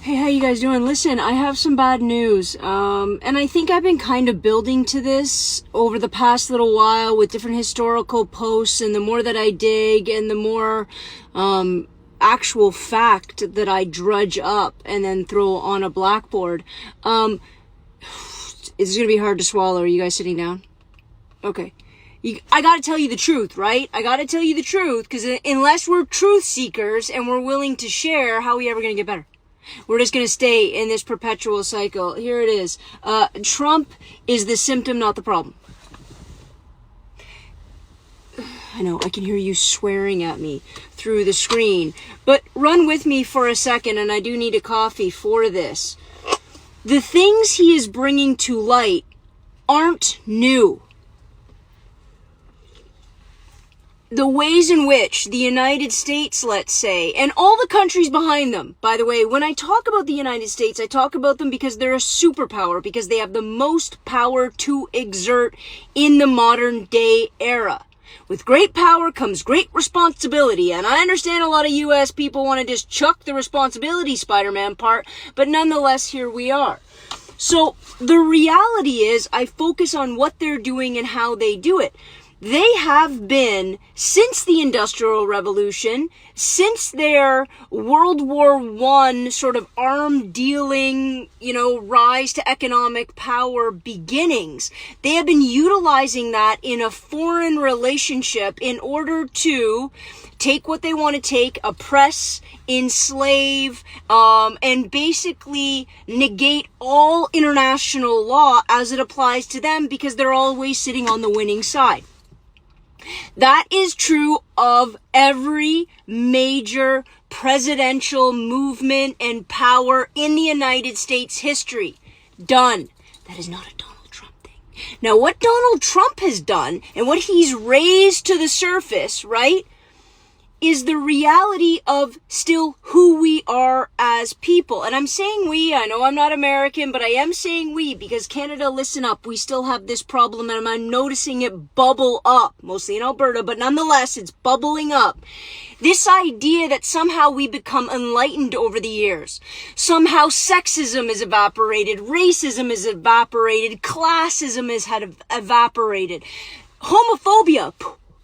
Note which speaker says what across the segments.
Speaker 1: Hey, how you guys doing? Listen, I have some bad news. And I think I've been kind of building to this over the past little while with different historical posts, and the more that I dig and the more actual fact that I drudge up and then throw on a blackboard, it's gonna be hard to swallow. Are you guys sitting down? Okay. I gotta tell you the truth, right? I gotta tell you the truth, because unless we're truth seekers and we're willing to share, how are we ever gonna get better? We're just going to stay in this perpetual cycle. Here it is. Trump is the symptom, not the problem. I know, I can hear you swearing at me through the screen. But run with me for a second, and I do need a coffee for this. The things he is bringing to light aren't new. The ways in which the United States, let's say, and all the countries behind them, by the way, when I talk about the United States, I talk about them because they're a superpower, because they have the most power to exert in the modern day era. With great power comes great responsibility, and I understand a lot of US people want to just chuck the responsibility Spider-Man part, but nonetheless, here we are. So the reality is, I focus on what they're doing and how they do it. They have been, since the Industrial Revolution, since their World War I sort of arm dealing, rise to economic power beginnings, they have been utilizing that in a foreign relationship in order to take what they want to take, oppress, enslave, and basically negate all international law as it applies to them, because they're always sitting on the winning side. That is true of every major presidential movement and power in the United States history. Done. That is not a Donald Trump thing. Now, what Donald Trump has done and what he's raised to the surface, right, is the reality of still who we are as people. And I'm saying we, I know I'm not American, but I am saying we, because Canada, listen up, we still have this problem, and I'm noticing it bubble up, mostly in Alberta, but nonetheless, it's bubbling up. This idea that somehow we become enlightened over the years. Somehow sexism is evaporated, racism is evaporated, classism is evaporated, homophobia,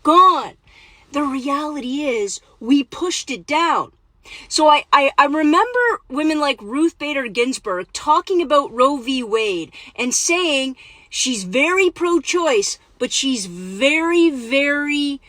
Speaker 1: gone. The reality is, we pushed it down. So I remember women like Ruth Bader Ginsburg talking about Roe v. Wade and saying she's very pro-choice, but she's very, very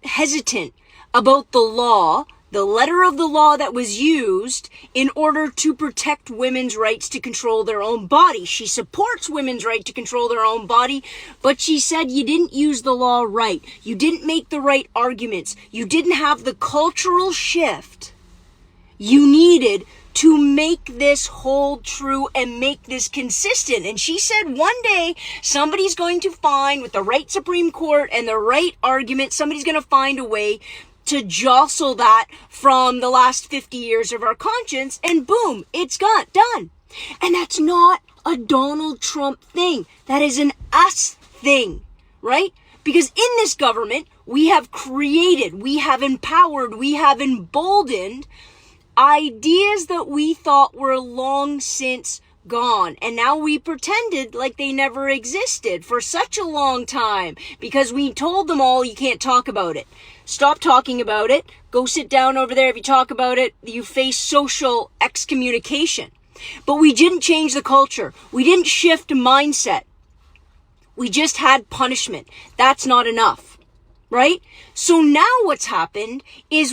Speaker 1: hesitant about the law, the letter of the law that was used in order to protect women's rights to control their own body. She supports women's right to control their own body, but she said you didn't use the law right. You didn't make the right arguments. You didn't have the cultural shift you needed to make this hold true and make this consistent. And she said one day somebody's going to find, with the right Supreme Court and the right argument, somebody's going to find a way to jostle that from the last 50 years of our conscience, and boom, it's got done. And that's not a Donald Trump thing. That is an us thing, right? Because in this government, we have created, we have empowered, we have emboldened ideas that we thought were long since gone. And now we pretended like they never existed for such a long time, because we told them all, you can't talk about it. Stop talking about it. Go sit down over there. If you talk about it, you face social excommunication. But we didn't change the culture. We didn't shift mindset. We just had punishment. That's not enough, right? So now what's happened is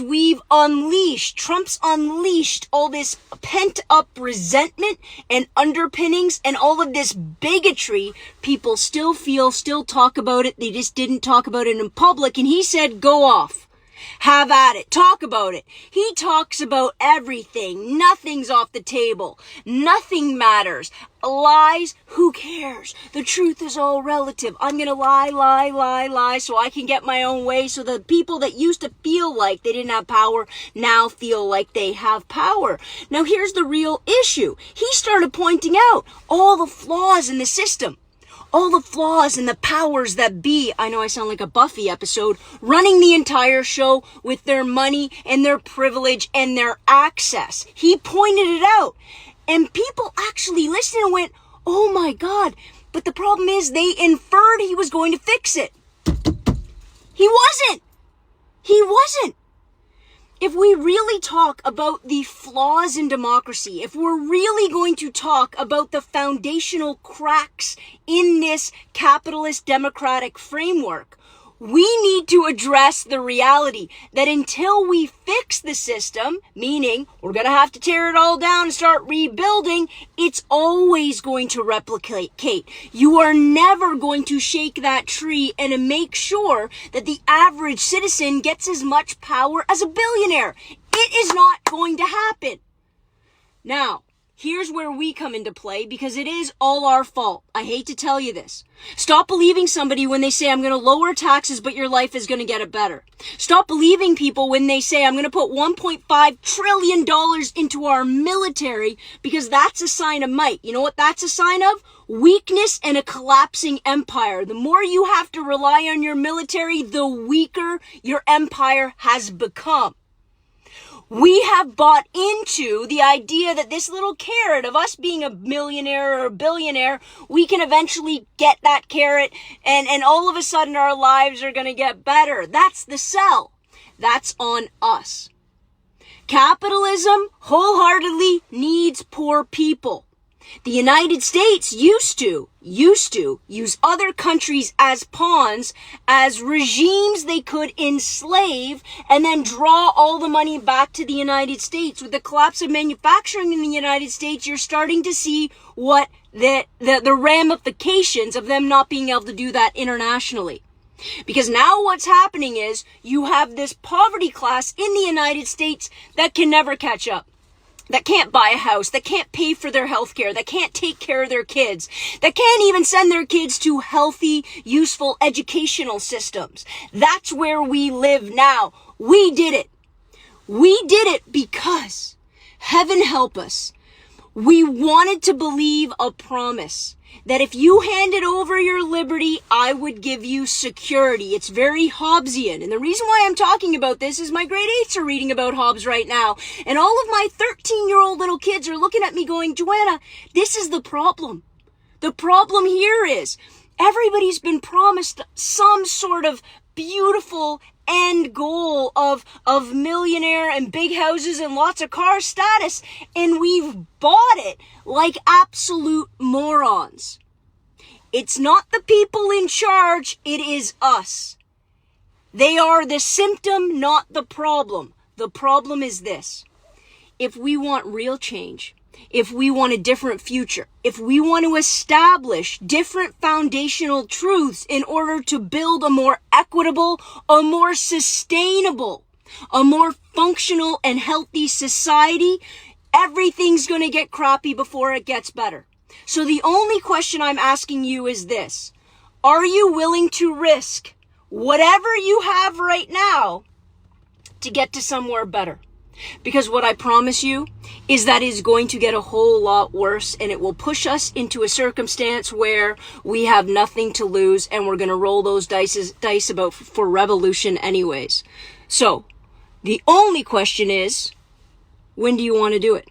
Speaker 1: Trump's unleashed all this pent up resentment and underpinnings and all of this bigotry. People still feel, still talk about it. They just didn't talk about it in public. And he said, go off. Have at it. Talk about it. He talks about everything. Nothing's off the table. Nothing matters. Lies, who cares? The truth is all relative. I'm going to lie so I can get my own way. So the people that used to feel like they didn't have power now feel like they have power. Now here's the real issue. He started pointing out all the flaws in the system. all the flaws and the powers that be, I know I sound like a Buffy episode, running the entire show with their money and their privilege and their access. He pointed it out. And people actually listened and went, oh my God. But the problem is they inferred he was going to fix it. He wasn't. He wasn't. If we really talk about the flaws in democracy, if we're really going to talk about the foundational cracks in this capitalist democratic framework, we need to address the reality that until we fix the system, meaning we're going to have to tear it all down and start rebuilding, it's always going to replicate. You are never going to shake that tree and make sure that the average citizen gets as much power as a billionaire. It is not going to happen. Now, here's where we come into play because it is all our fault. I hate to tell you this. Stop believing somebody when they say, I'm going to lower taxes, but your life is going to get it better. Stop believing people when they say, I'm going to put $1.5 trillion into our military because that's a sign of might. You know what that's a sign of? Weakness and a collapsing empire. The more you have to rely on your military, the weaker your empire has become. We have bought into the idea that this little carrot of us being a millionaire or a billionaire, we can eventually get that carrot and all of a sudden our lives are going to get better. That's the sell. That's on us. Capitalism wholeheartedly needs poor people. The United States used to use other countries as pawns, as regimes they could enslave, and then draw all the money back to the United States. With the collapse of manufacturing in the United States, you're starting to see what the ramifications of them not being able to do that internationally. Because now what's happening is you have this poverty class in the United States that can never catch up. That can't buy a house, that can't pay for their health care, that can't take care of their kids, that can't even send their kids to healthy, useful educational systems. That's where we live now. We did it. We did it because, heaven help us, we wanted to believe a promise that if you handed over your liberty, I would give you security. It's very Hobbesian. And the reason why I'm talking about this is my grade 8s are reading about Hobbes right now. And all of my 13-year-old little kids are looking at me going, Joanna, this is the problem. The problem here is everybody's been promised some sort of beautiful end goal of millionaire and big houses and lots of car status, and we've bought it like absolute morons. It's not the people in charge, it is us. They are the symptom, not the problem. The problem is this. If we want real change, if we want a different future, if we want to establish different foundational truths in order to build a more equitable, a more sustainable, a more functional and healthy society, everything's going to get crappy before it gets better. So the only question I'm asking you is this. Are you willing to risk whatever you have right now to get to somewhere better? Because what I promise you is that is going to get a whole lot worse, and it will push us into a circumstance where we have nothing to lose and we're going to roll those dice about for revolution anyways. So the only question is, when do you want to do it?